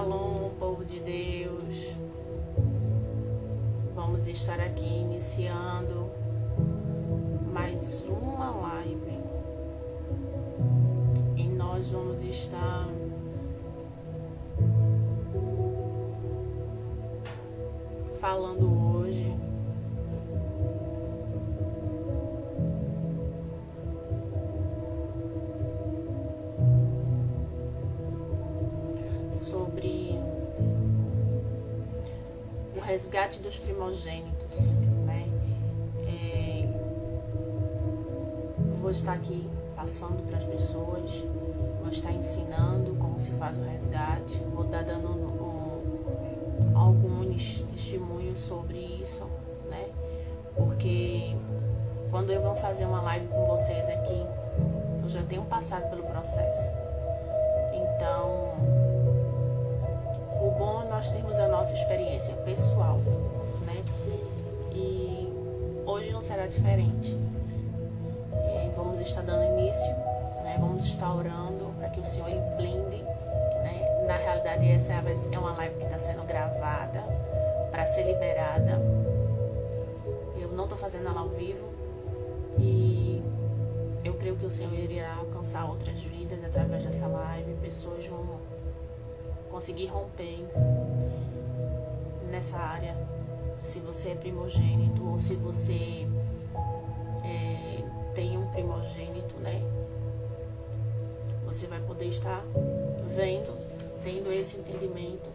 Shalom, povo de Deus. Vamos estar aqui iniciando mais uma live e nós vamos estar falando hoje sobre o resgate dos primogênitos, né? Vou estar aqui passando para as pessoas, vou estar ensinando como se faz o resgate, vou estar dando alguns testemunhos sobre isso, né? Porque quando eu vou fazer uma live com vocês aqui, eu já tenho passado pelo processo. Então, o bom é nós termos a nossa experiência pessoal, né? E hoje não será diferente. Vamos estar dando início, né? Vamos estar orando para que o Senhor ele blinde, né? Na realidade, essa é uma live que está sendo gravada para ser liberada. Eu não estou fazendo ela ao vivo e eu creio que o Senhor irá alcançar outras vidas através dessa live. Pessoas vão conseguir romper nessa área. Se você é primogênito ou se você tem um primogênito, né? Você vai poder estar vendo, tendo esse entendimento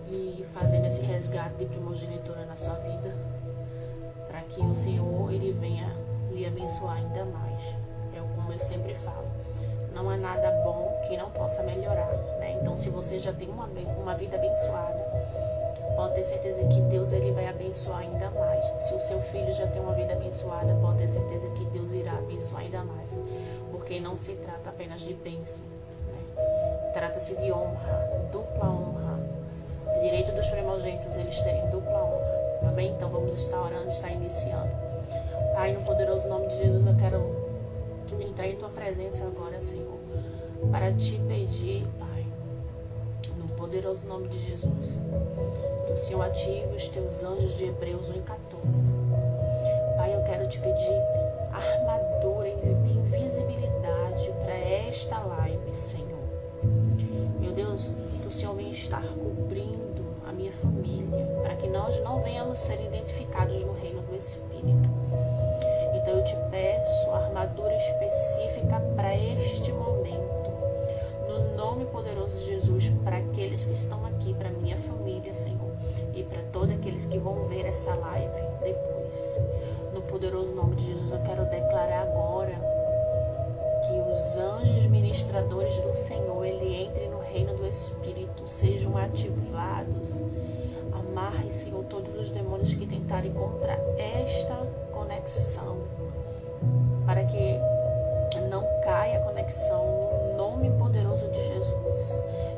e fazendo esse resgate de primogenitura na sua vida, para que o Senhor ele venha lhe abençoar ainda mais. Como eu sempre falo, não há nada bom que não possa melhorar, né? Então, se você já tem uma vida abençoada, pode ter certeza que Deus ele vai abençoar ainda mais. Se o seu filho já tem uma vida abençoada, pode ter certeza que Deus irá abençoar ainda mais, porque não se trata apenas de bênção, né? Trata-se de honra, dupla honra. É direito dos primogênitos eles terem dupla honra, tá bem? Então vamos estar orando, estar iniciando. Pai, no poderoso nome de Jesus, eu quero entrar em tua presença agora, Senhor, para te pedir, Pai, no poderoso nome de Jesus, que o Senhor ative os teus anjos de Hebreus 1:14. Pai, eu quero te pedir armadura de invisibilidade para esta live, Senhor. Meu Deus, que o Senhor venha estar cobrindo a minha família, para que nós não venhamos ser identificados no reino do Espírito. Então eu te peço armadura específica para este momento, no nome poderoso de Jesus, para aqueles que estão aqui, para minha família, Senhor, e para todos aqueles que vão ver essa live depois. No poderoso nome de Jesus, eu quero declarar agora que os anjos ministradores do Senhor, ele entre no reino do Espírito, sejam ativados. Amarre, Senhor, todos os demônios que tentarem contra esta conexão, para que não caia a conexão, no nome poderoso de Jesus.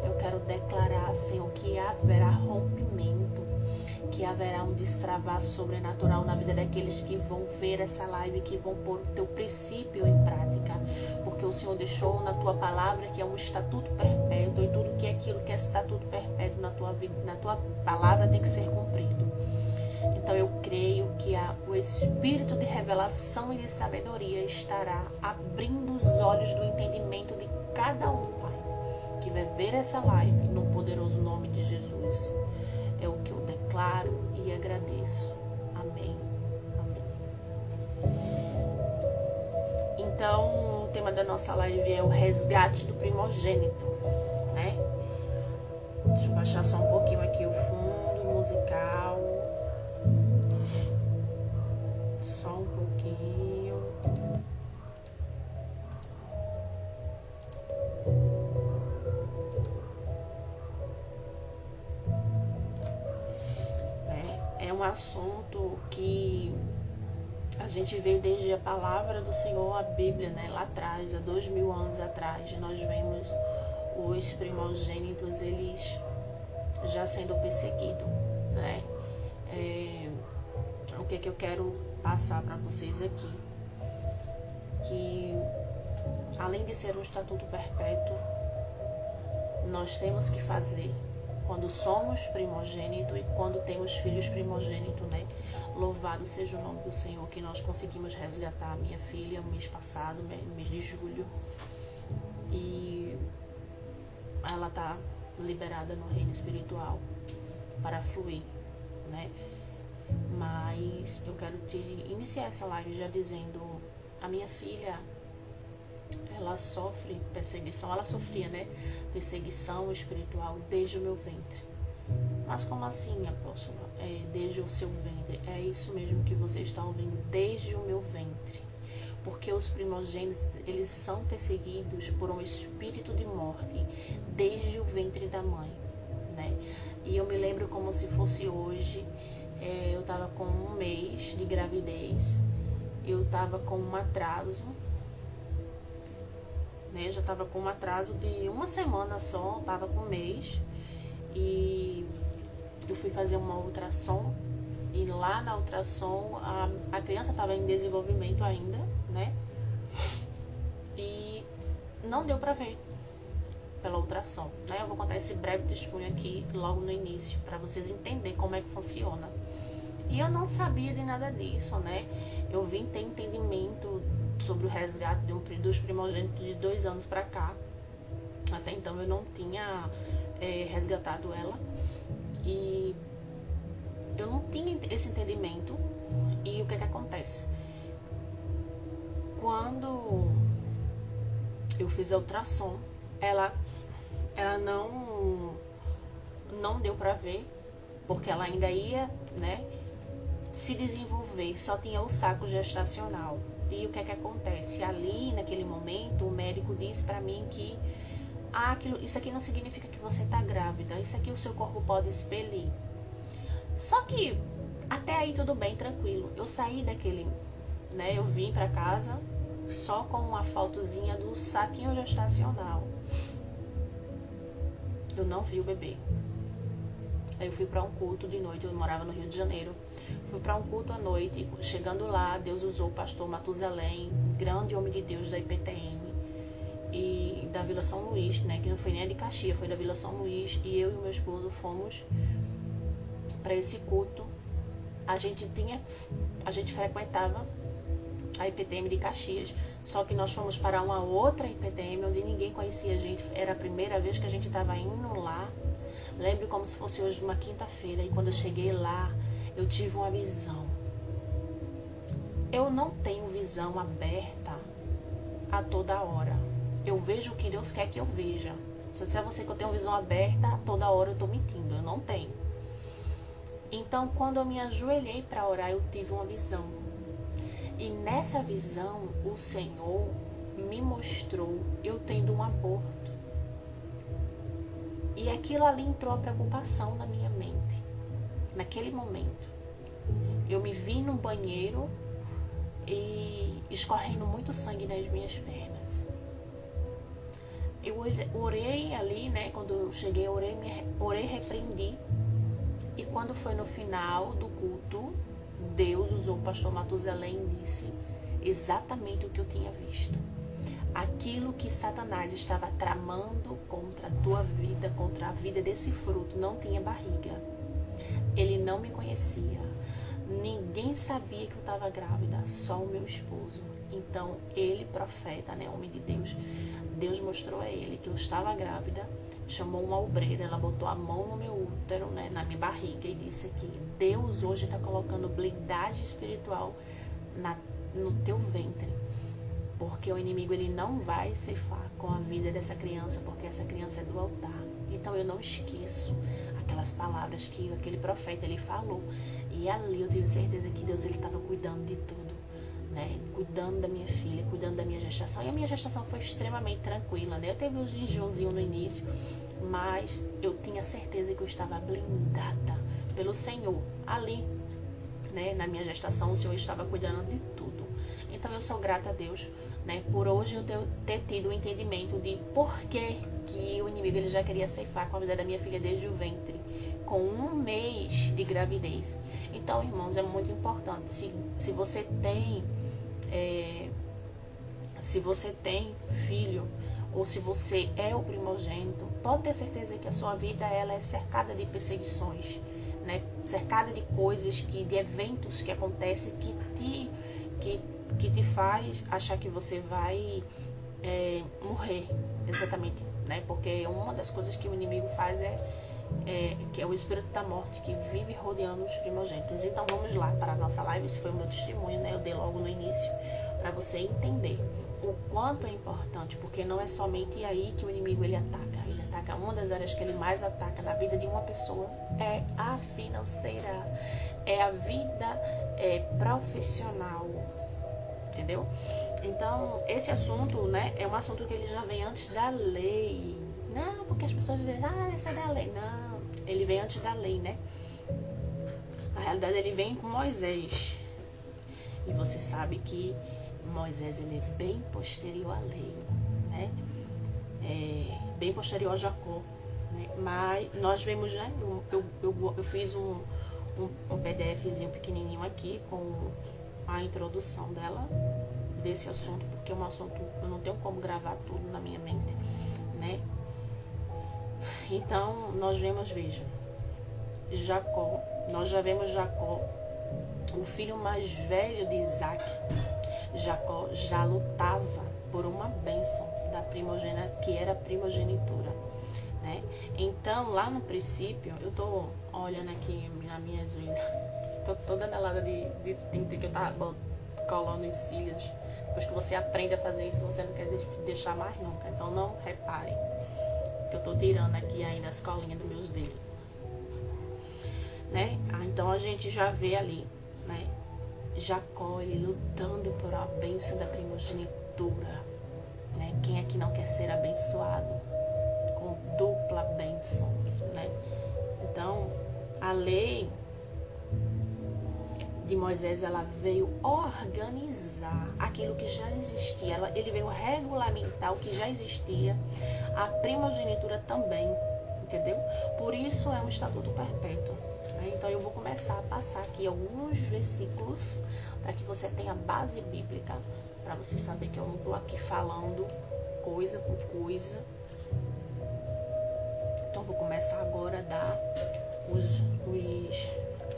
Eu quero declarar, Senhor, que haverá rompimento, que haverá um destravar sobrenatural na vida daqueles que vão ver essa live, que vão pôr o teu princípio em prática, porque o Senhor deixou na tua palavra que é um estatuto perpétuo, e tudo que é aquilo que é estatuto perpétuo na tua vida, na tua palavra, tem que ser cumprido. Então eu creio que o Espírito de revelação e de sabedoria estará abrindo os olhos do entendimento de cada um, Pai, que vai ver essa live, no poderoso nome de Jesus. É o que eu declaro e agradeço. Amém. Amém. Então, o tema da nossa live é o resgate do primogênito, né? Deixa eu baixar só um pouquinho aqui o fundo musical. Só um pouquinho. É um assunto que a gente vê desde a palavra do Senhor, a Bíblia, né? Lá atrás, há 2000 anos atrás, nós vemos os primogênitos, eles já sendo perseguidos, né? O que é que eu quero passar para vocês aqui? Que além de ser um estatuto perpétuo, nós temos que fazer quando somos primogênito e quando temos filhos primogênito, né? Louvado seja o nome do Senhor, que nós conseguimos resgatar a minha filha no mês passado, no mês de julho. E ela tá liberada no reino espiritual para fluir, né? Mas eu quero iniciar essa live já dizendo: a minha filha, ela sofre perseguição, ela sofria, né? Perseguição espiritual desde o meu ventre. Mas como assim, apóstolo? Desde o seu ventre? É isso mesmo que você está ouvindo, desde o meu ventre. Porque os primogênitos, eles são perseguidos por um espírito de morte desde o ventre da mãe, né? E eu me lembro como se fosse hoje. Eu estava com 1 mês de gravidez, eu estava com um atraso, né? Já estava com um atraso de 1 semana só, estava com 1 mês. E eu fui fazer uma ultrassom, e lá na ultrassom a criança estava em desenvolvimento ainda, né? E não deu para ver pela ultrassom, né? Eu vou contar esse breve testemunho aqui logo no início, para vocês entenderem como é que funciona. E eu não sabia de nada disso, né? Eu vim ter entendimento sobre o resgate dos primogênitos de 2 anos para cá. Até então eu não tinha resgatado ela. E eu não tinha esse entendimento. E o que acontece? Quando eu fiz a ultrassom, ela não deu para ver, porque ela ainda ia, né, se desenvolver, só tinha o saco gestacional. E o que acontece? Ali, naquele momento, o médico disse para mim que isso aqui não significa que você tá grávida, isso aqui o seu corpo pode expelir. Só que até aí tudo bem, tranquilo. Eu saí daquele, né, eu vim para casa só com uma fotozinha do saquinho gestacional. Eu não vi o bebê. Aí eu fui para um culto de noite, eu morava no Rio de Janeiro. Fui para um culto à noite, chegando lá, Deus usou o pastor Matusalém, grande homem de Deus da IPTN e da Vila São Luís, né, que não foi nem a de Caxias, foi da Vila São Luís, e eu e meu esposo fomos para esse culto. A gente frequentava a IPTM de Caxias, só que nós fomos para uma outra IPTM onde ninguém conhecia a gente, era a primeira vez que a gente estava indo lá. Lembro como se fosse hoje uma quinta-feira, e quando eu cheguei lá, eu tive uma visão. Eu não tenho visão aberta a toda hora. Eu vejo o que Deus quer que eu veja. Se eu disser a você que eu tenho visão aberta a toda hora, eu estou mentindo, eu não tenho. Então, quando eu me ajoelhei para orar, eu tive uma visão. E nessa visão, o Senhor me mostrou eu tendo um aborto. E aquilo ali entrou a preocupação na minha mente. Naquele momento, eu me vi num banheiro e escorrendo muito sangue nas minhas pernas. Eu orei ali, né? Quando eu cheguei, orei, repreendi. E quando foi no final do culto, Deus usou o pastor Matusalém e disse exatamente o que eu tinha visto. Aquilo que Satanás estava tramando contra a tua vida, contra a vida desse fruto, não tinha barriga. Ele não me conhecia. Ninguém sabia que eu estava grávida, só o meu esposo. Então, ele, profeta, né, homem de Deus, Deus mostrou a ele que eu estava grávida, chamou uma obreira, ela botou a mão no meu útero, né, na minha barriga, e disse que Deus hoje está colocando blindagem espiritual no teu ventre. Porque o inimigo, ele não vai ceifar com a vida dessa criança, porque essa criança é do altar. Então eu não esqueço aquelas palavras que aquele profeta ele falou. E ali eu tive certeza que Deus ele estava cuidando de tudo, né? Cuidando da minha filha, cuidando da minha gestação. E a minha gestação foi extremamente tranquila, né? Eu teve uns enjoozinhos no início, mas eu tinha certeza que eu estava blindada pelo Senhor. Ali, né, na minha gestação, o Senhor estava cuidando de tudo. Então eu sou grata a Deus, né, por hoje eu ter tido o entendimento de por que o inimigo ele já queria ceifar com a vida da minha filha desde o ventre, com 1 mês de gravidez. Então, irmãos, é muito importante. Se você tem filho, ou se você é o primogênito, pode ter certeza que a sua vida ela é cercada de perseguições, né? Cercada de coisas, de eventos que acontecem que te faz achar que você vai morrer, exatamente, né? Porque uma das coisas que o inimigo faz que é o espírito da morte que vive rodeando os primogênitos. Então vamos lá para a nossa live. Esse foi o meu testemunho, né? Eu dei logo no início para você entender o quanto é importante, porque não é somente aí que o inimigo ele ataca, uma das áreas que ele mais ataca na vida de uma pessoa é a financeira, é a vida profissional, entendeu? Então esse assunto, né, é um assunto que ele já vem antes da lei. Não, porque as pessoas dizem, essa é da lei. Não, ele vem antes da lei, né? Na realidade ele vem com Moisés, e você sabe que Moisés ele é bem posterior à lei, né? Bem posterior a Jacó, né? Mas nós vemos, né? Eu fiz um PDFzinho pequenininho aqui com a introdução desse assunto, porque é um assunto eu não tenho como gravar tudo na minha mente, né? Então nós vemos, veja, Jacó, nós já vemos Jacó, o filho mais velho de Isaac. Jacó já lutava por uma bênção da primogênita, que era a primogenitura, né? Então, lá no princípio, eu tô olhando aqui nas minhas unhas, tô toda melada de tinta que eu tava colando em cílios. Depois que você aprende a fazer isso, você não quer deixar mais nunca. Então, não reparem que eu tô tirando aqui ainda as colinhas dos meus dedos, né? Então, a gente já vê ali, né? Jacó, ele lutando por a bênção da primogenitura, né? Quem é que não quer ser abençoado com dupla bênção, né? Então, a lei de Moisés, ela veio organizar aquilo que já existia, ele veio regulamentar o que já existia, a primogenitura também, entendeu? Por isso é um estatuto perpétuo. Então eu vou começar a passar aqui alguns versículos para que você tenha base bíblica, para você saber que eu não estou aqui falando coisa com coisa. Então eu vou começar agora a dar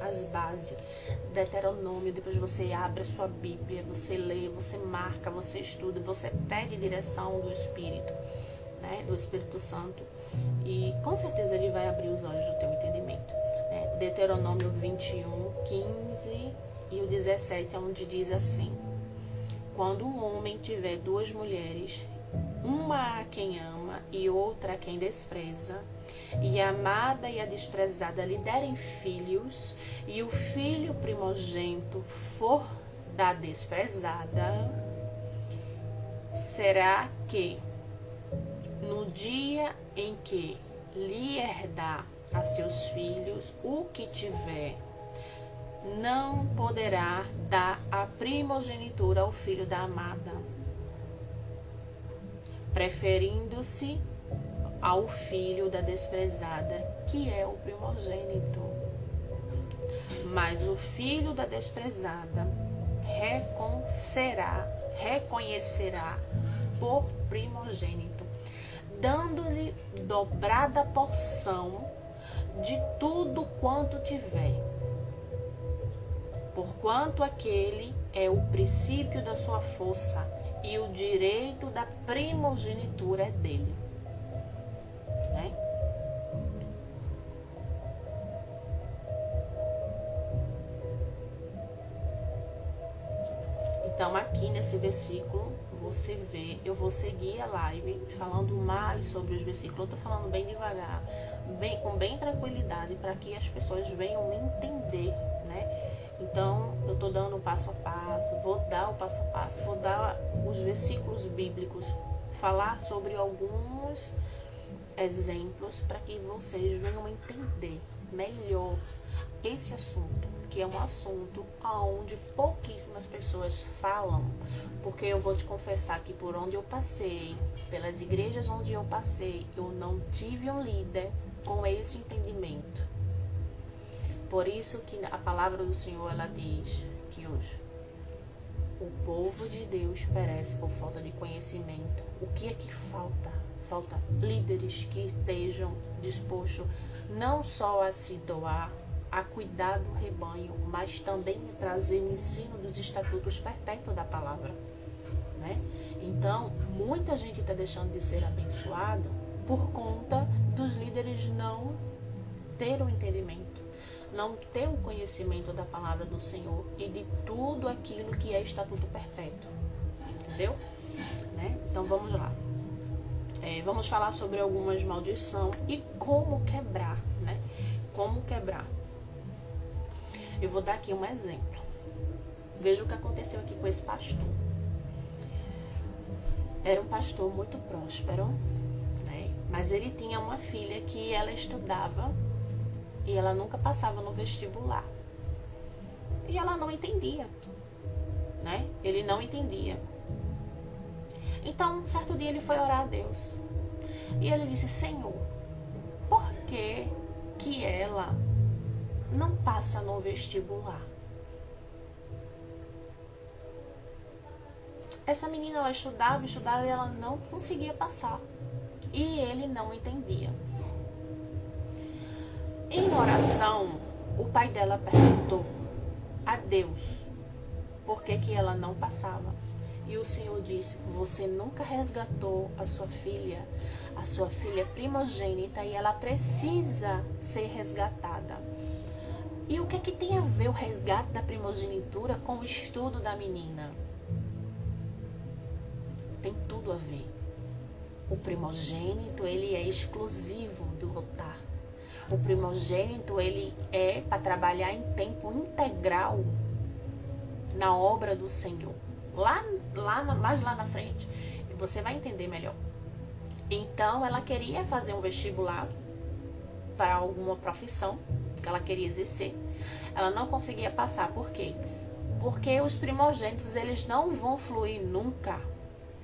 as bases. Deuteronômio, depois você abre a sua Bíblia, você lê, você marca, você estuda, você pede direção do Espírito, né, do Espírito Santo, e com certeza ele vai abrir os olhos do teu entendimento. Deuteronômio 21, 15 e o 17, onde diz assim: quando um homem tiver duas mulheres, uma a quem ama e outra a quem despreza, e a amada e a desprezada lhe derem filhos, e o filho primogênito for da desprezada, será que no dia em que lhe herdar a seus filhos o que tiver, não poderá dar a primogenitura ao filho da amada, preferindo-se ao filho da desprezada, que é o primogênito. Mas o filho da desprezada reconhecerá por primogênito, dando-lhe dobrada porção de tudo quanto tiver, porquanto aquele é o princípio da sua força, e o direito da primogenitura é dele, né? Então aqui nesse versículo você vê, eu vou seguir a live falando mais sobre os versículos. Eu tô falando bem devagar, com bem tranquilidade, para que as pessoas venham me entender, né? Então eu tô dando o passo a passo, vou dar o passo a passo, vou dar os versículos bíblicos, falar sobre alguns exemplos para que vocês venham entender melhor esse assunto, que é um assunto onde pouquíssimas pessoas falam, porque eu vou te confessar que por onde eu passei, pelas igrejas onde eu passei, eu não tive um líder com esse entendimento. Por isso que a palavra do Senhor, ela diz que O povo de Deus perece por falta de conhecimento. O que é que falta? Falta líderes que estejam dispostos não só a se doar, a cuidar do rebanho, mas também a trazer o ensino dos estatutos perpétuos da palavra, né? Então, muita gente está deixando de ser abençoado por conta dos líderes não ter o entendimento, não ter o conhecimento da palavra do Senhor e de tudo aquilo que é estatuto perpétuo, entendeu? Né? Então, vamos lá. Vamos falar sobre algumas maldições e como quebrar, né? Como quebrar. Eu vou dar aqui um exemplo. Veja o que aconteceu aqui com esse pastor. Era um pastor muito próspero, né? Mas ele tinha uma filha que ela estudava e ela nunca passava no vestibular. E ela não entendia, né? Ele não entendia. Então, um certo dia ele foi orar a Deus. E ele disse: Senhor, por que ela não passa no vestibular? Essa menina, ela estudava e ela não conseguia passar. E ele não entendia. Em oração, o pai dela perguntou a Deus por que ela não passava. E o Senhor disse: você nunca resgatou a sua filha é primogênita e ela precisa ser resgatada. E o que é que tem a ver o resgate da primogenitura com o estudo da menina? Tem tudo a ver. O primogênito, ele é exclusivo do altar. O primogênito, ele é para trabalhar em tempo integral na obra do Senhor. Mais lá na frente, você vai entender melhor. Então, ela queria fazer um vestibular para alguma profissão que ela queria exercer. Ela não conseguia passar. Por quê? Porque os primogênitos, eles não vão fluir nunca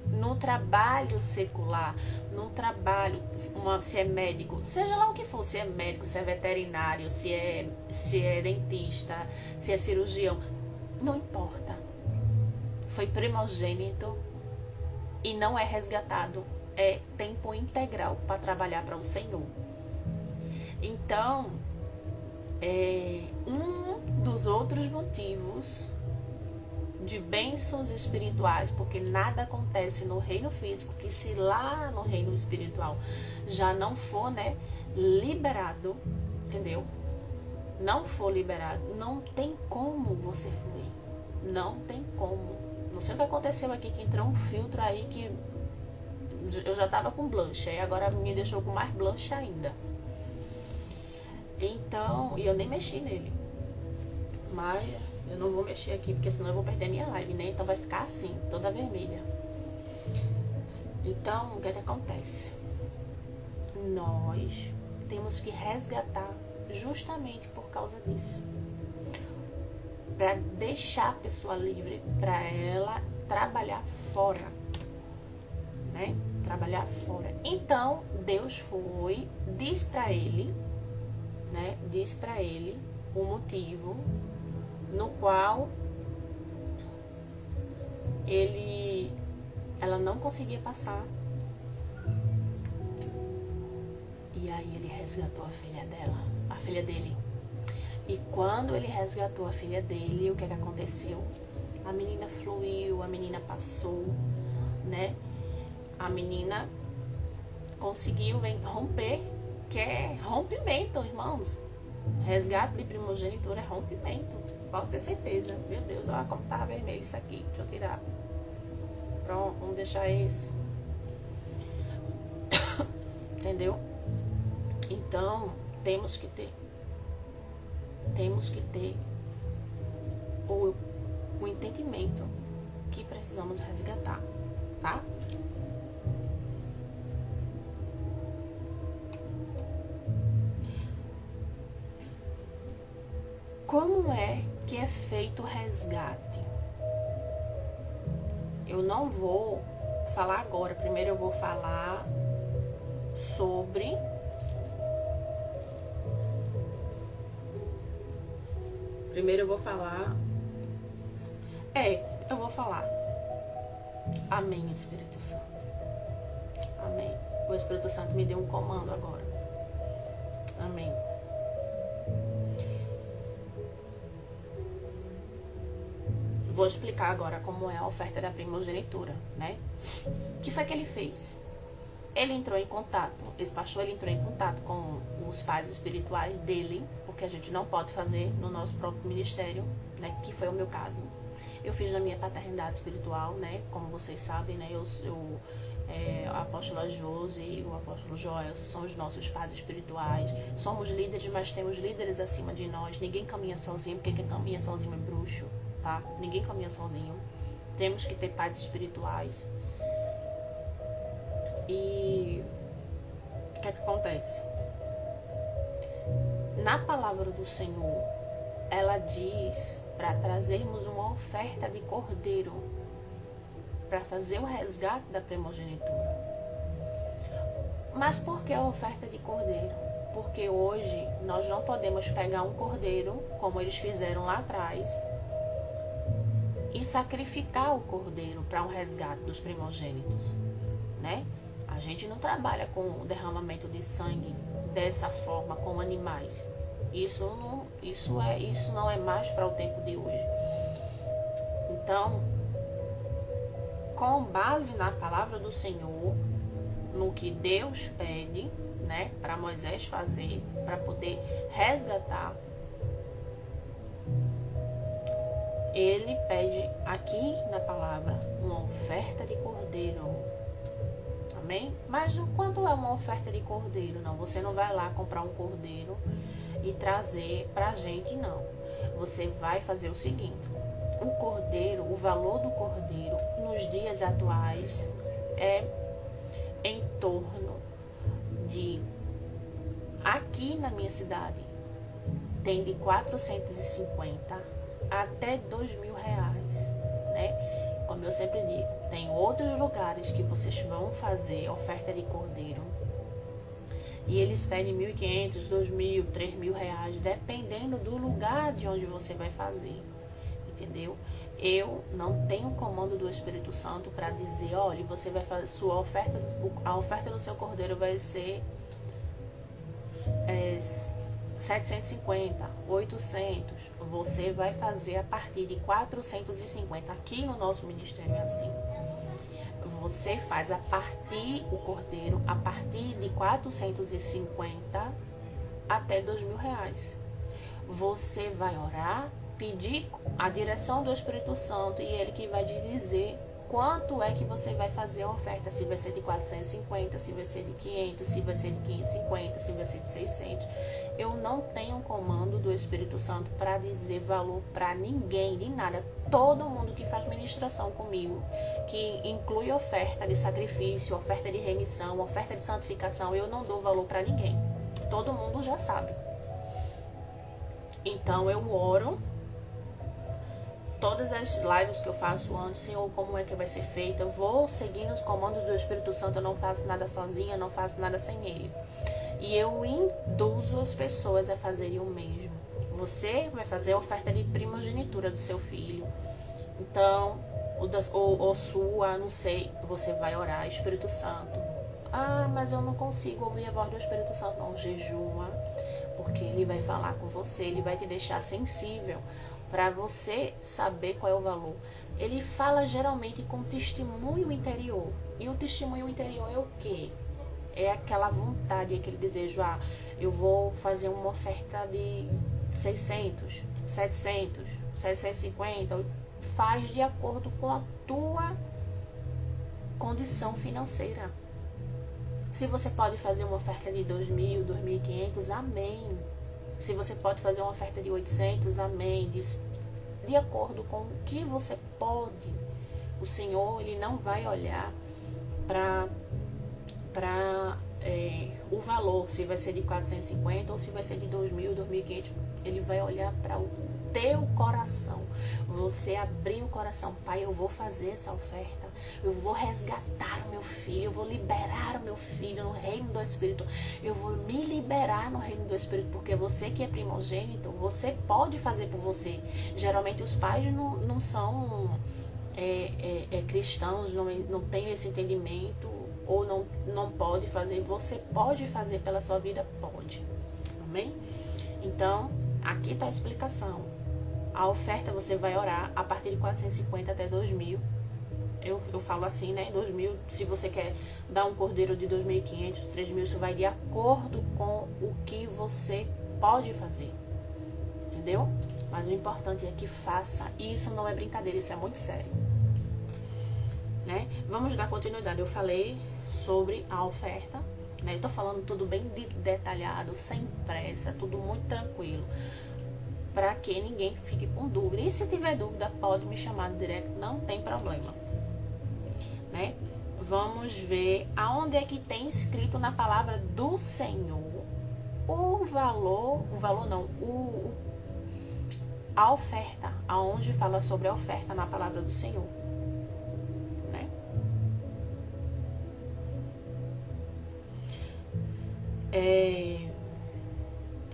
no trabalho secular, no trabalho, se é médico, seja lá o que for, se é médico, se é veterinário, se é dentista, se é cirurgião, não importa. Foi primogênito e não é resgatado, é tempo integral para trabalhar para o Senhor. Então, um dos outros motivos de bênçãos espirituais, porque nada acontece no reino físico que se lá no reino espiritual já não for, né, liberado, entendeu? Não for liberado, não tem como você fluir, não tem como. Não sei o que aconteceu aqui, que entrou um filtro aí que eu já tava com blush, aí agora me deixou com mais blush ainda. Então, e eu nem mexi nele, mas eu não vou mexer aqui, porque senão eu vou perder minha live, né? Então vai ficar assim, toda vermelha. Então, o que é que acontece? Nós temos que resgatar justamente por causa disso. Para deixar a pessoa livre, para ela trabalhar fora, né? Trabalhar fora. Então, Deus diz para ele, né? Diz para ele o motivo no qual ela não conseguia passar. E aí ele resgatou a filha dele. E quando ele resgatou a filha dele, o que aconteceu? A menina fluiu, a menina passou, né? A menina conseguiu romper, que é rompimento, irmãos. Resgate de primogenitura é rompimento. Pode ter certeza. Meu Deus, olha como tá vermelho isso aqui. Deixa eu tirar. Pronto, vamos deixar esse. Entendeu? Então, temos que ter o entendimento que precisamos resgatar, tá? Como é que é feito o resgate? Eu não vou falar agora. Primeiro eu vou falar sobre eu vou falar. Amém, Espírito Santo. Amém. O Espírito Santo me deu um comando agora. Amém. Vou explicar agora como é a oferta da primogenitura, né? O que foi que ele fez? Ele entrou em contato, esse pastor ele entrou em contato com os pais espirituais dele, porque a gente não pode fazer no nosso próprio ministério, né? Que foi o meu caso. Eu fiz na minha paternidade espiritual, né? Como vocês sabem, né? A apóstola Josi e o apóstolo Joel são os nossos pais espirituais. Somos líderes, mas temos líderes acima de nós. Ninguém caminha sozinho, porque quem caminha sozinho é bruxo, tá? Ninguém caminha sozinho. Temos que ter pais espirituais. E o que é que acontece? Na palavra do Senhor, ela diz para trazermos uma oferta de cordeiro para fazer o resgate da primogenitura. Mas por que a oferta de cordeiro? Porque hoje nós não podemos pegar um cordeiro, como eles fizeram lá atrás, e sacrificar o cordeiro para um resgate dos primogênitos, né? A gente não trabalha com o derramamento de sangue dessa forma com animais. Isso não é mais para o tempo de hoje. Então, com base na palavra do Senhor, no que Deus pede, né, para Moisés fazer, para poder resgatar, ele pede aqui na palavra uma oferta de cordeiro. Amém? Mas quanto é uma oferta de cordeiro? Não, você não vai lá comprar um cordeiro e trazer pra gente, não. Você vai fazer o seguinte: o cordeiro, o valor do cordeiro nos dias atuais é em torno de, aqui na minha cidade, tem de 450 até R$2.000, né? Como eu sempre digo, tem outros lugares que vocês vão fazer oferta de cordeiro e eles pedem R$1.500, R$2.000, R$3.000, dependendo do lugar de onde você vai fazer, entendeu? Eu não tenho comando do Espírito Santo para dizer, olha, você vai fazer sua oferta, a oferta do seu cordeiro vai ser 750, 800, você vai fazer a partir de 450. Aqui no nosso ministério é assim. Você faz o cordeiro a partir de 450 até R$2.000. Você vai orar, pedir a direção do Espírito Santo e ele que vai te dizer quanto é que você vai fazer a oferta, se vai ser de 450, se vai ser de 500, se vai ser de 550, se vai ser de 600. Eu não tenho comando do Espírito Santo para dizer valor para ninguém, de nada. Todo mundo que faz ministração comigo, que inclui oferta de sacrifício, oferta de remissão, oferta de santificação, eu não dou valor para ninguém. Todo mundo já sabe. Então eu oro. Todas as lives que eu faço antes, Senhor, como é que vai ser feita? Eu vou seguindo os comandos do Espírito Santo, eu não faço nada sozinha, eu não faço nada sem Ele. E eu induzo as pessoas a fazerem o mesmo. Você vai fazer a oferta de primogenitura do seu filho. Então, ou sua, não sei, você vai orar, Espírito Santo. Ah, mas eu não consigo ouvir a voz do Espírito Santo. Não, jejuma, porque Ele vai falar com você, Ele vai te deixar sensível para você saber qual é o valor. Ele fala geralmente com testemunho interior. E o testemunho interior é o quê? É aquela vontade, aquele desejo. Ah, eu vou fazer uma oferta de 600, 700, 750. Faz de acordo com a tua condição financeira. Se você pode fazer uma oferta de 2.000, 2.500, amém. Se você pode fazer uma oferta de 800, amém. De acordo com o que você pode. O Senhor, Ele não vai olhar para o valor, se vai ser de 450 ou se vai ser de 2.000, 2.500. Ele vai olhar para o teu coração. Você abrir o coração. Pai, eu vou fazer essa oferta. Eu vou resgatar o meu filho. Eu vou liberar o meu filho no reino do Espírito. Eu vou me liberar no reino do Espírito. Porque você que é primogênito, você pode fazer por você. Geralmente os pais não são cristãos não têm esse entendimento ou não pode fazer. Você pode fazer pela sua vida? Pode. Amém? Então, aqui está a explicação. A oferta você vai orar a partir de 450 até 2.000. Eu falo assim, né? 2.000, se você quer dar um cordeiro de 2.500, 3.000, isso vai de acordo com o que você pode fazer. Entendeu? Mas o importante é que faça. E isso não é brincadeira, isso é muito sério. Né? Vamos dar continuidade. Eu falei sobre a oferta, né? Eu tô falando tudo bem detalhado, sem pressa, tudo muito tranquilo, para que ninguém fique com dúvida. E se tiver dúvida, pode me chamar no direct, não tem problema, né? Vamos ver aonde é que tem escrito na palavra do Senhor a oferta, aonde fala sobre a oferta na palavra do Senhor.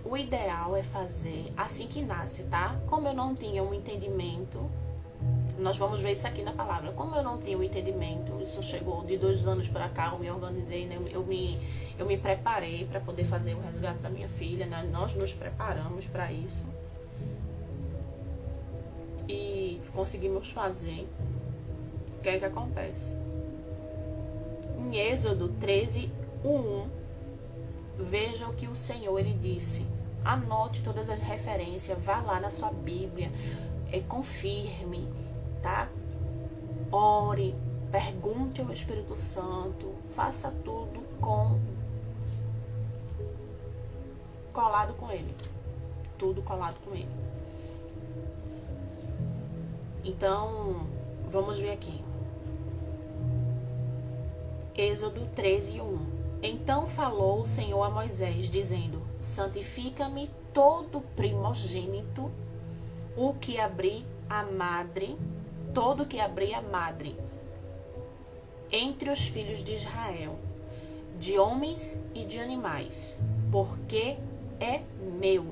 O ideal é fazer assim que nasce, tá? Como eu não tinha um entendimento, nós vamos ver isso aqui na palavra. Como eu não tinha um entendimento, isso chegou de 2 anos para cá, eu me organizei, né? Eu me preparei para poder fazer o resgate da minha filha, né? Nós nos preparamos para isso e conseguimos fazer. O que é que acontece? Em Êxodo 13:1, veja o que o Senhor ele disse. Anote todas as referências, vá lá na sua Bíblia, confirme, tá? Ore, pergunte ao Espírito Santo, faça tudo colado com ele. Tudo colado com ele. Então, vamos ver aqui. Êxodo 13:1. Então falou o Senhor a Moisés, dizendo: santifica-me todo primogênito, todo que abrir a madre, entre os filhos de Israel, de homens e de animais, porque é meu.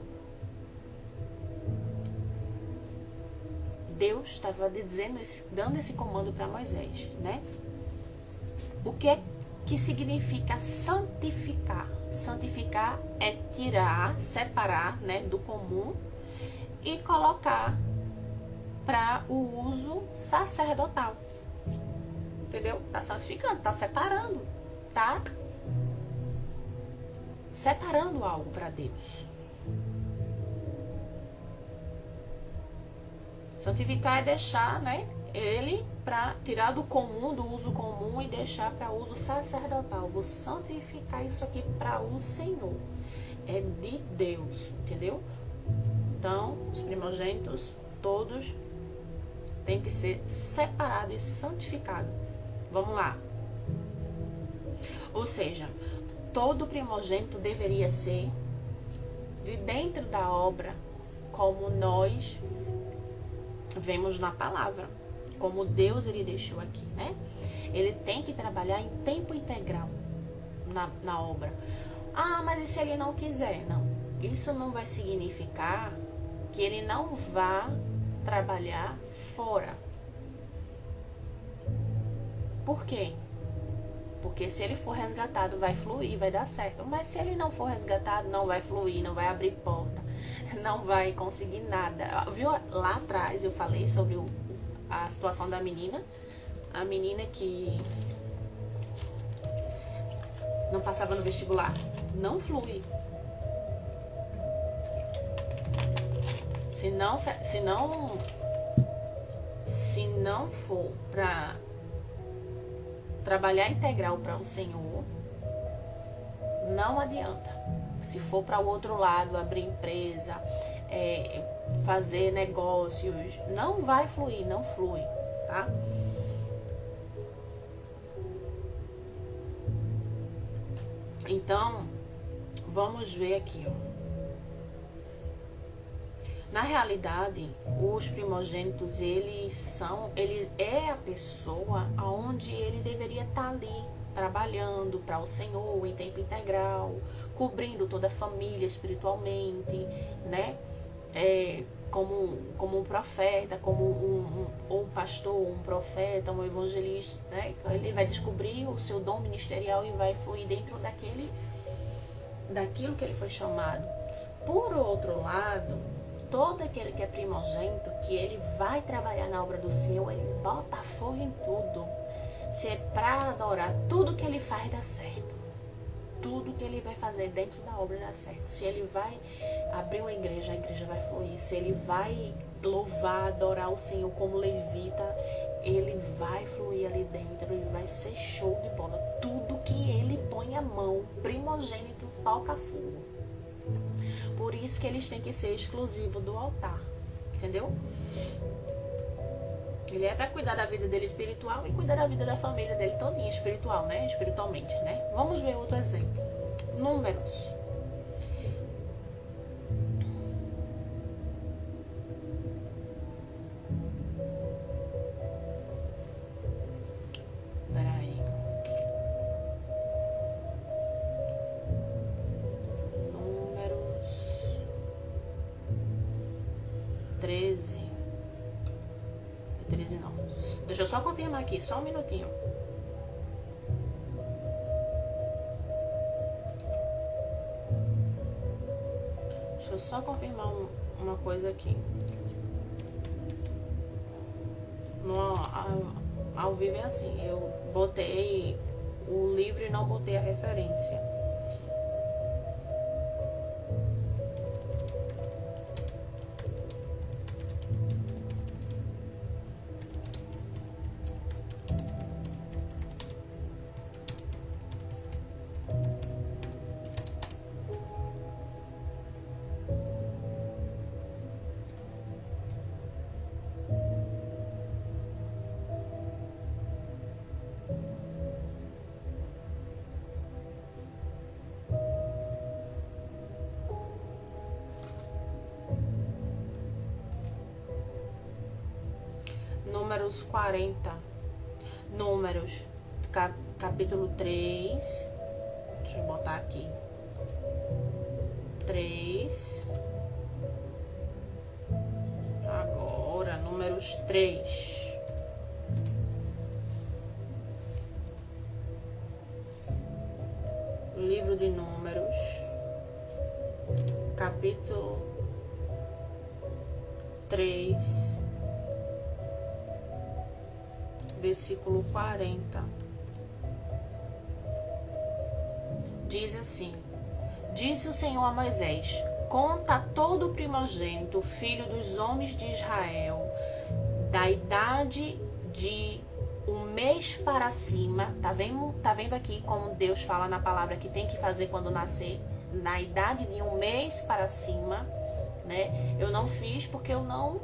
Deus estava dando esse comando para Moisés, né? O que significa santificar? Santificar é tirar, separar, né, do comum e colocar para o uso sacerdotal. Entendeu? Tá santificando, tá separando, tá separando algo para Deus. Santificar é deixar, né, ele para tirar do comum, do uso comum e deixar para uso sacerdotal. Vou santificar isso aqui para o Senhor. É de Deus, entendeu? Então, os primogênitos, todos, tem que ser separado e santificado. Vamos lá. Ou seja, todo primogênito deveria ser de dentro da obra, como nós vemos na palavra, como Deus ele deixou aqui, né? Ele tem que trabalhar em tempo integral na obra. Ah, mas e se ele não quiser? Não. Isso não vai significar que ele não vá trabalhar fora. Por quê? Porque se ele for resgatado, vai fluir, vai dar certo. Mas se ele não for resgatado, não vai fluir, não vai abrir porta, não vai conseguir nada. Viu? Lá atrás eu falei sobre a situação da menina. A menina que não passava no vestibular. Não flui. Se não for para trabalhar integral para o Senhor, não adianta. Se for para o outro lado, abrir empresa, fazer negócios, não vai fluir, não flui, tá? Então, vamos ver aqui, ó. Na realidade, os primogênitos, eles é a pessoa onde ele deveria estar ali, trabalhando para o Senhor em tempo integral, cobrindo toda a família espiritualmente, né? como um profeta, como ou um pastor, um profeta, um evangelista, né? Ele vai descobrir o seu dom ministerial e vai fluir dentro daquilo que ele foi chamado. Por outro lado, todo aquele que é primogênito, que ele vai trabalhar na obra do Senhor, ele bota fogo em tudo. Se é para adorar, tudo que ele faz dá certo. Tudo que ele vai fazer dentro da obra dá certo. Se ele vai abrir uma igreja, a igreja vai fluir. Se ele vai louvar, adorar o Senhor como levita, ele vai fluir ali dentro e vai ser show de bola. Tudo que ele põe a mão, primogênito, toca fogo. Por isso que eles têm que ser exclusivos do altar, entendeu? Ele é para cuidar da vida dele espiritual e cuidar da vida da família dele todinha espiritual, né? Espiritualmente, né? Vamos ver outro exemplo. Números. Peraí. Números 13. 13 não. Deixa eu só confirmar aqui, só um minutinho. Deixa eu só confirmar uma coisa aqui. Ao vivo é assim, eu botei o livro e não botei a referência. Números 40. Números, capítulo 3. Deixa eu botar aqui. 3. Agora, números 3. Livro de Números, capítulo 3. Versículo 40. Diz assim: Disse o Senhor a Moisés: Conta todo o primogênito, filho dos homens de Israel, da idade de um mês para cima. Tá vendo aqui como Deus fala na palavra que tem que fazer quando nascer? Na idade de um mês para cima, né? Eu não fiz porque eu não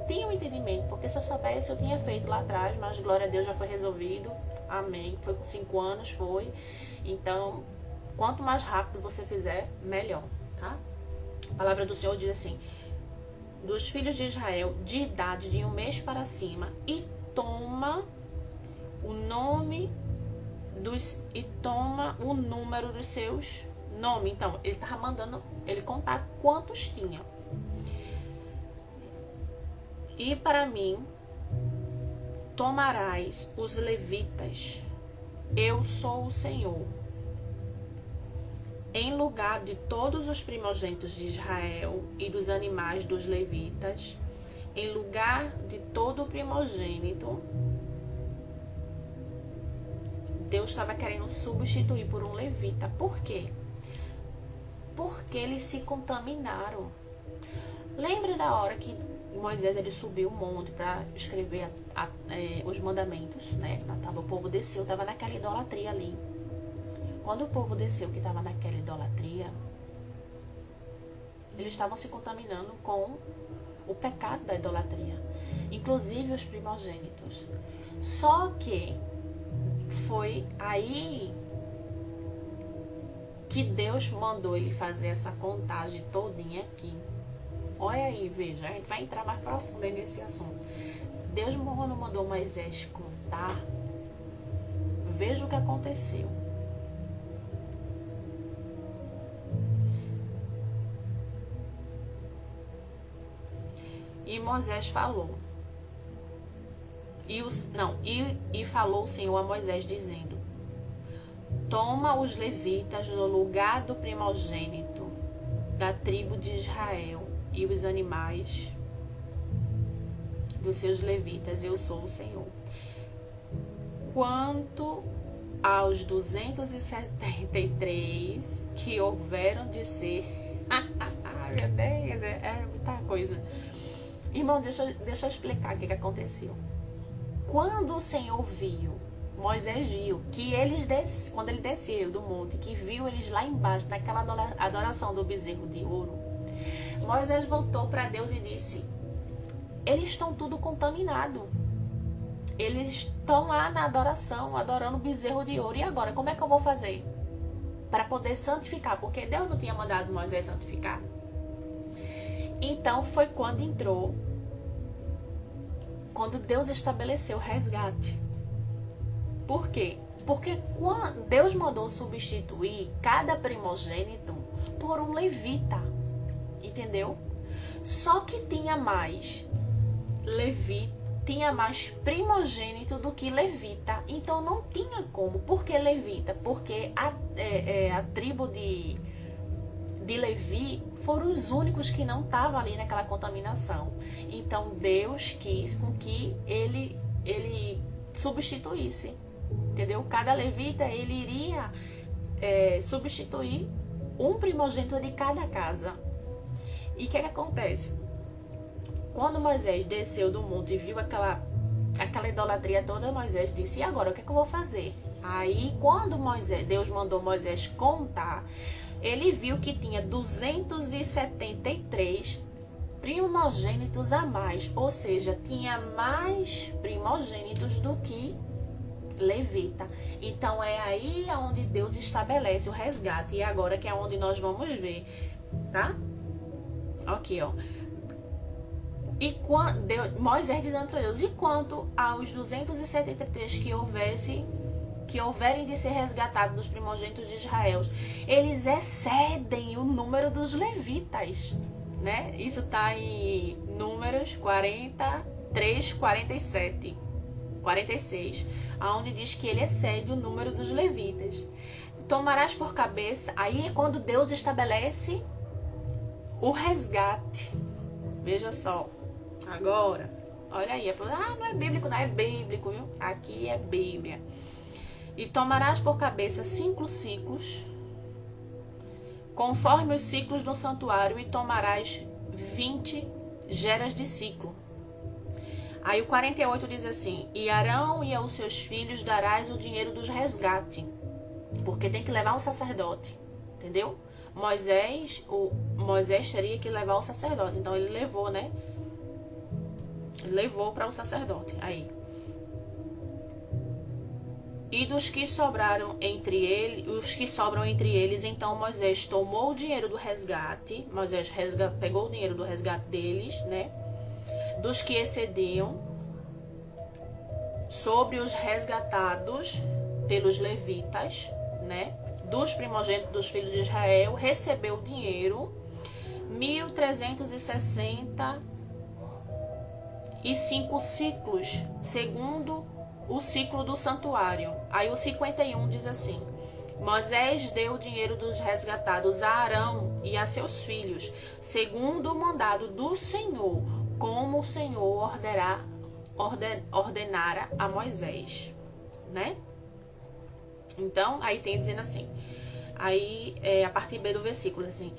tinha um entendimento, porque se eu soubesse eu tinha feito lá atrás, mas glória a Deus já foi resolvido, amém. Foi com 5 anos, foi. Então, quanto mais rápido você fizer, melhor, tá? A palavra do Senhor diz assim: dos filhos de Israel de idade de um mês para cima, e toma o número dos seus nomes. Então, ele estava mandando ele contar quantos tinha. E para mim tomarás os levitas, eu sou o Senhor, em lugar de todos os primogênitos de Israel e dos animais dos levitas, em lugar de todo o primogênito. Deus estava querendo substituir por um levita. Por quê? Porque eles se contaminaram. Lembra da hora que Moisés ele subiu o monte para escrever os mandamentos, né? O povo desceu, estava naquela idolatria ali. Quando o povo desceu, que estava naquela idolatria, eles estavam se contaminando com o pecado da idolatria, inclusive os primogênitos. Só que foi aí que Deus mandou ele fazer essa contagem todinha aqui. Olha aí, veja, a gente vai entrar mais profundo nesse assunto. Deus, quando mandou Moisés contar, veja o que aconteceu. E Moisés falou. E falou o Senhor a Moisés, dizendo: toma os levitas no lugar do primogênito da tribo de Israel e os animais dos seus levitas, eu sou o Senhor. Quanto aos 273 que houveram de ser... Meu Deus, é muita coisa. Irmão, deixa eu explicar o que aconteceu. Quando o Senhor viu, Moisés viu que quando ele desceu do monte, que viu eles lá embaixo, naquela adoração do bezerro de ouro, Moisés voltou para Deus e disse: eles estão tudo contaminados. Eles estão lá na adoração, adorando o bezerro de ouro. E agora, como é que eu vou fazer para poder santificar? Porque Deus não tinha mandado Moisés santificar. Então foi quando Deus estabeleceu o resgate. Por quê? Porque quando Deus mandou substituir cada primogênito por um levita. Entendeu? Só que tinha mais primogênito do que levita. Então não tinha como. Por que levita? Porque a tribo de Levi foram os únicos que não estavam ali naquela contaminação. Então Deus quis com que ele substituísse. Entendeu? Cada levita ele iria substituir um primogênito de cada casa. E o que acontece? Quando Moisés desceu do monte e viu aquela idolatria toda, Moisés disse: e agora, o que eu vou fazer? Aí, quando Deus mandou Moisés contar, ele viu que tinha 273 primogênitos a mais. Ou seja, tinha mais primogênitos do que levita. Então, é aí onde Deus estabelece o resgate. E agora que é onde nós vamos ver, tá? Aqui, ó. E Moisés dizendo para Deus: e quanto aos 273 que houverem de ser resgatados dos primogênitos de Israel, eles excedem o número dos levitas, né? Isso está em Números 43, 47, 46, aonde diz que ele excede o número dos levitas. Tomarás por cabeça. Aí é quando Deus estabelece o resgate. Veja só. Agora, olha aí, não é bíblico, não é bíblico, viu? Aqui é Bíblia. E tomarás por cabeça 5 ciclos, conforme os ciclos do santuário, e tomarás 20 geras de ciclo. Aí o 48 diz assim: e Arão e aos seus filhos darás o dinheiro dos resgates, porque tem que levar um sacerdote, entendeu? Moisés teria que levar o sacerdote, então ele levou, né? Levou para o sacerdote. Aí. E dos que sobraram os que sobram entre eles, então Moisés tomou o dinheiro do resgate. Moisés pegou o dinheiro do resgate deles, né? Dos que excediam sobre os resgatados pelos levitas, né? Dos primogênitos dos filhos de Israel, recebeu o dinheiro 1.365 ciclos, segundo o ciclo do santuário. Aí o 51 diz assim: Moisés deu o dinheiro dos resgatados a Arão e a seus filhos, segundo o mandado do Senhor, como o Senhor ordenara a Moisés, né? Então, aí tem dizendo assim, aí a partir B do versículo, assim: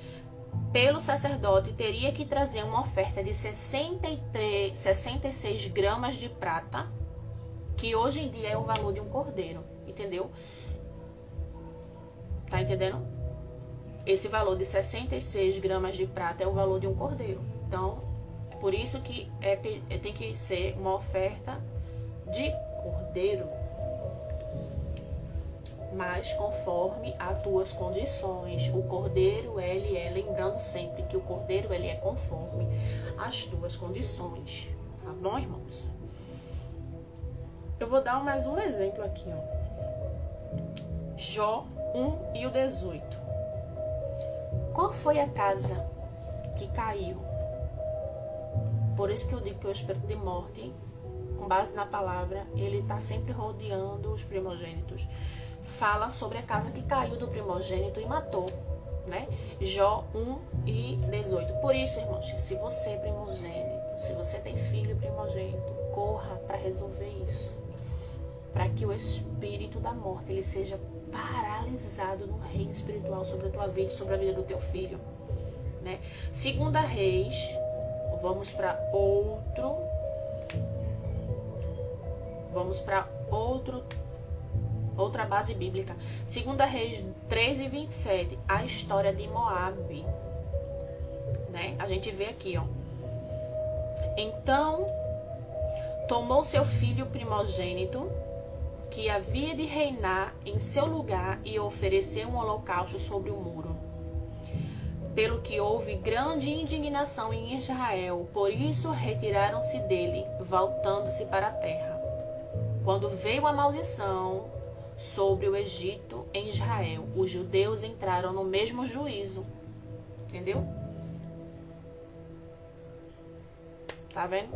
pelo sacerdote teria que trazer uma oferta de 66 gramas de prata, que hoje em dia é o valor de um cordeiro, entendeu? Tá entendendo? Esse valor de 66 gramas de prata é o valor de um cordeiro. Então, por isso que tem que ser uma oferta de cordeiro, mas conforme as tuas condições. O cordeiro, ele é, lembrando sempre que o cordeiro, ele é conforme as tuas condições, tá bom, irmãos? Eu vou dar mais um exemplo aqui, ó. Jó 1 e o 18. Qual foi a casa que caiu Por isso que eu digo que o espírito de morte, com base na palavra, ele está sempre rodeando os primogênitos. Fala sobre a casa que caiu do primogênito e matou, né? Jó 1:18. Por isso, irmãos, se você é primogênito, se você tem filho primogênito, corra para resolver isso, para que o espírito da morte ele seja paralisado no reino espiritual sobre a tua vida, sobre a vida do teu filho, né? Segunda Reis, vamos para outra base bíblica. Segunda Reis 13:27, a história de Moabe, né? A gente vê aqui, ó. Então, tomou seu filho primogênito, que havia de reinar em seu lugar, e ofereceu um holocausto sobre o muro. Pelo que houve grande indignação em Israel, por isso retiraram-se dele, voltando-se para a terra. Quando veio a maldição sobre o Egito em Israel, os judeus entraram no mesmo juízo. Entendeu? Tá vendo?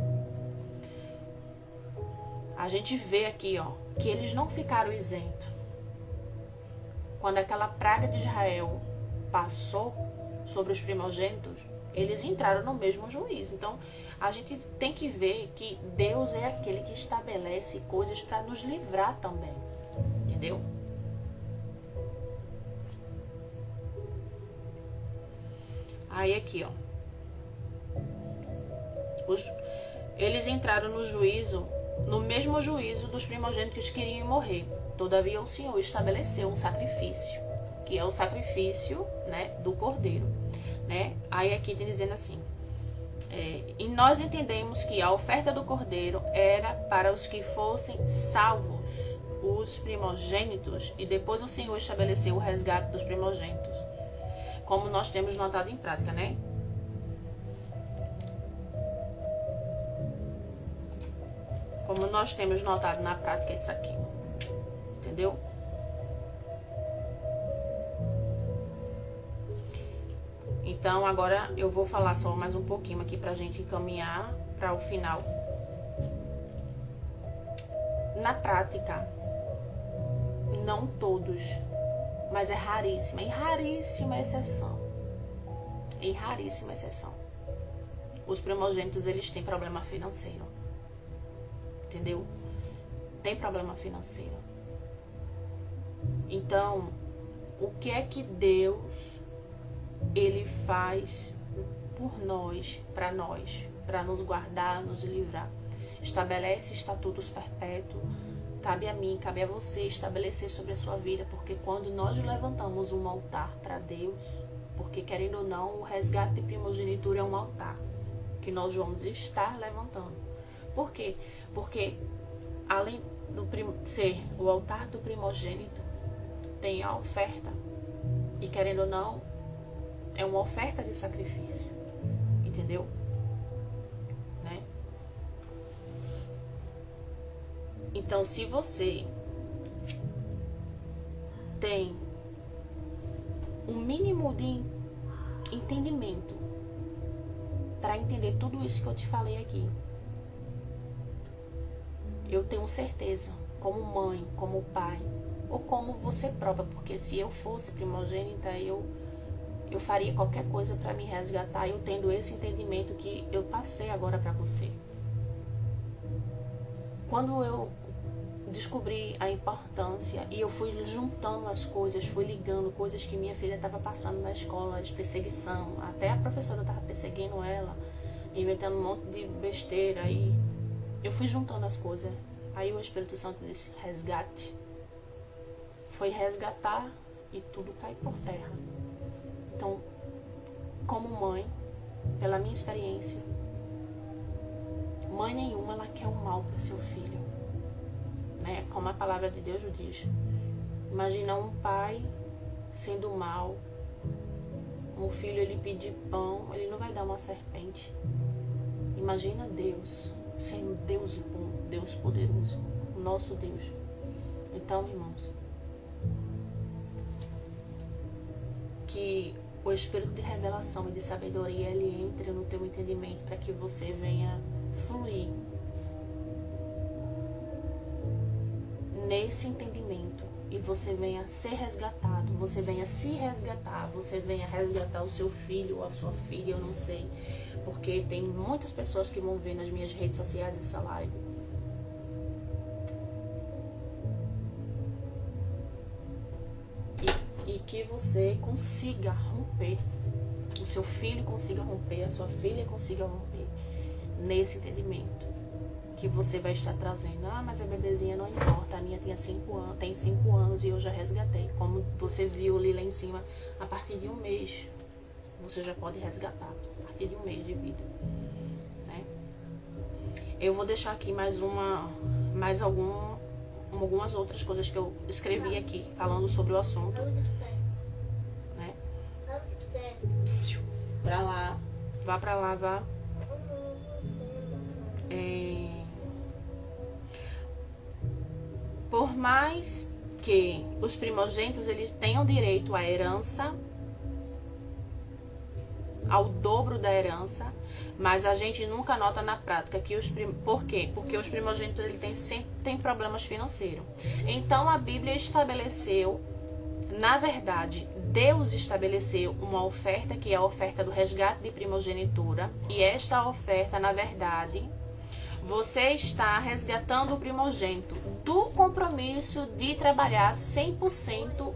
A gente vê aqui, ó, que eles não ficaram isentos. Quando aquela praga de Israel passou sobre os primogênitos, eles entraram no mesmo juízo. Então, a gente tem que ver que Deus é aquele que estabelece coisas para nos livrar também. Entendeu? Aí aqui, ó. Eles entraram no juízo, no mesmo juízo dos primogênitos que iriam morrer. Todavia o Senhor estabeleceu um sacrifício, que é o sacrifício, né, do cordeiro, né? Aí aqui está dizendo assim, e nós entendemos que a oferta do cordeiro era para os que fossem salvos, os primogênitos, e depois o Senhor estabeleceu o resgate dos primogênitos, como nós temos notado em prática, né? Como nós temos notado na prática isso aqui. Entendeu? Então, agora eu vou falar só mais um pouquinho aqui pra gente encaminhar para o final. Na prática, não todos, mas é raríssima, em raríssima exceção. Em raríssima exceção. Os primogênitos, eles têm problema financeiro. Entendeu? Tem problema financeiro. Então, o que é que Deus ele faz por nós, para nos guardar, nos livrar? Estabelece estatutos perpétuos. Cabe a mim, cabe a você estabelecer sobre a sua vida, porque quando nós levantamos um altar para Deus, porque querendo ou não, o resgate de primogenitura é um altar que nós vamos estar levantando. Por quê? Porque além do ser o altar do primogênito, tem a oferta. E querendo ou não, é uma oferta de sacrifício. Entendeu? Né? Então, se você tem um mínimo de entendimento para entender tudo isso que eu te falei aqui, eu tenho certeza, como mãe, como pai, ou como você própria, porque se eu fosse primogênita, eu faria qualquer coisa para me resgatar, eu tendo esse entendimento que eu passei agora para você. Quando eu descobri a importância e eu fui juntando as coisas, fui ligando coisas que minha filha estava passando na escola, de perseguição, até a professora estava perseguindo ela, inventando um monte de besteira, e eu fui juntando as coisas. Aí o Espírito Santo disse, resgate. Foi resgatar e tudo cai por terra. Então, como mãe, pela minha experiência, mãe nenhuma ela quer o mal para seu filho, né? Como a palavra de Deus diz. Imagina um pai sendo mal, um filho ele pedir pão, ele não vai dar uma serpente. Imagina Deus sendo Deus bom, Deus poderoso, o nosso Deus. Então, irmãos, que o espírito de revelação e de sabedoria, ele entre no teu entendimento para que você venha fluir nesse entendimento e você venha ser resgatado, você venha se resgatar, você venha resgatar o seu filho ou a sua filha, eu não sei, porque tem muitas pessoas que vão ver nas minhas redes sociais essa live. E que você consiga romper, o seu filho consiga romper, a sua filha consiga romper nesse entendimento que você vai estar trazendo. Ah, mas a bebezinha não importa, a minha tem 5 anos e eu já resgatei. Como você viu ali lá em cima, a partir de um mês você já pode resgatar, a partir de um mês de vida, né? Eu vou deixar aqui mais algumas outras coisas que eu escrevi aqui, falando sobre o assunto, né? Pra lá, vá pra lá, vá. Por mais que os primogênitos eles tenham direito à herança, ao dobro da herança, mas a gente nunca nota na prática que por quê? Porque os primogênitos eles têm problemas financeiros. Então a Bíblia estabeleceu, na verdade, Deus estabeleceu uma oferta que é a oferta do resgate de primogenitura, e esta oferta, na verdade, você está resgatando o primogênito do compromisso de trabalhar 100%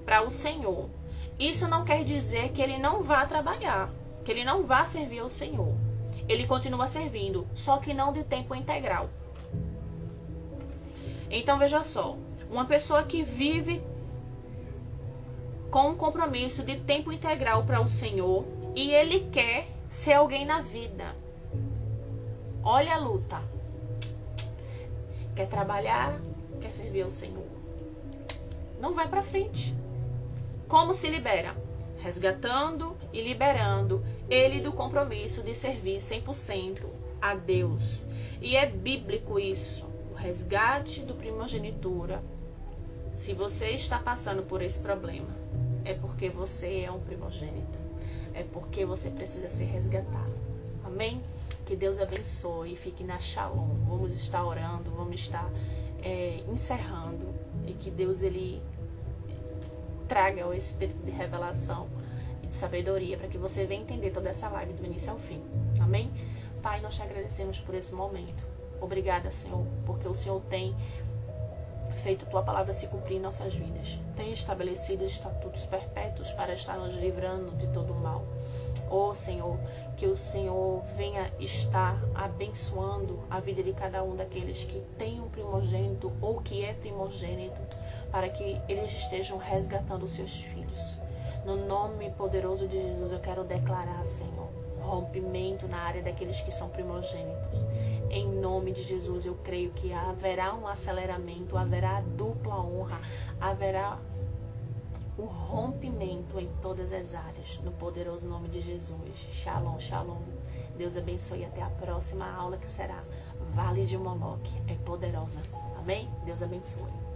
para o Senhor. Isso não quer dizer que ele não vá trabalhar, que ele não vá servir ao Senhor. Ele continua servindo, só que não de tempo integral. Então veja só, uma pessoa que vive com um compromisso de tempo integral para o Senhor e ele quer ser alguém na vida. Olha a luta. Quer trabalhar, quer servir ao Senhor. Não vai para frente. Como se libera? Resgatando e liberando ele do compromisso de servir 100% a Deus. E é bíblico isso. O resgate do primogenitura. Se você está passando por esse problema, é porque você é um primogênito. É porque você precisa ser resgatado. Amém? Que Deus abençoe e fique na Shalom. Vamos estar orando, vamos estar encerrando. E que Deus ele traga o espírito de revelação e de sabedoria para que você venha entender toda essa live do início ao fim. Amém? Pai, nós te agradecemos por esse momento. Obrigada, Senhor, porque o Senhor tem feito a tua palavra se cumprir em nossas vidas. Tem estabelecido estatutos perpétuos para estar nos livrando de todo o mal. Ó Senhor, que o Senhor venha estar abençoando a vida de cada um daqueles que tem um primogênito ou que é primogênito, para que eles estejam resgatando os seus filhos. No nome poderoso de Jesus, eu quero declarar, Senhor, rompimento na área daqueles que são primogênitos. Em nome de Jesus, eu creio que haverá um aceleramento, haverá dupla honra, haverá o rompimento em todas as áreas, no poderoso nome de Jesus. Shalom, shalom. Deus abençoe. Até a próxima aula, que será Vale de Moloque. É poderosa. Amém? Deus abençoe.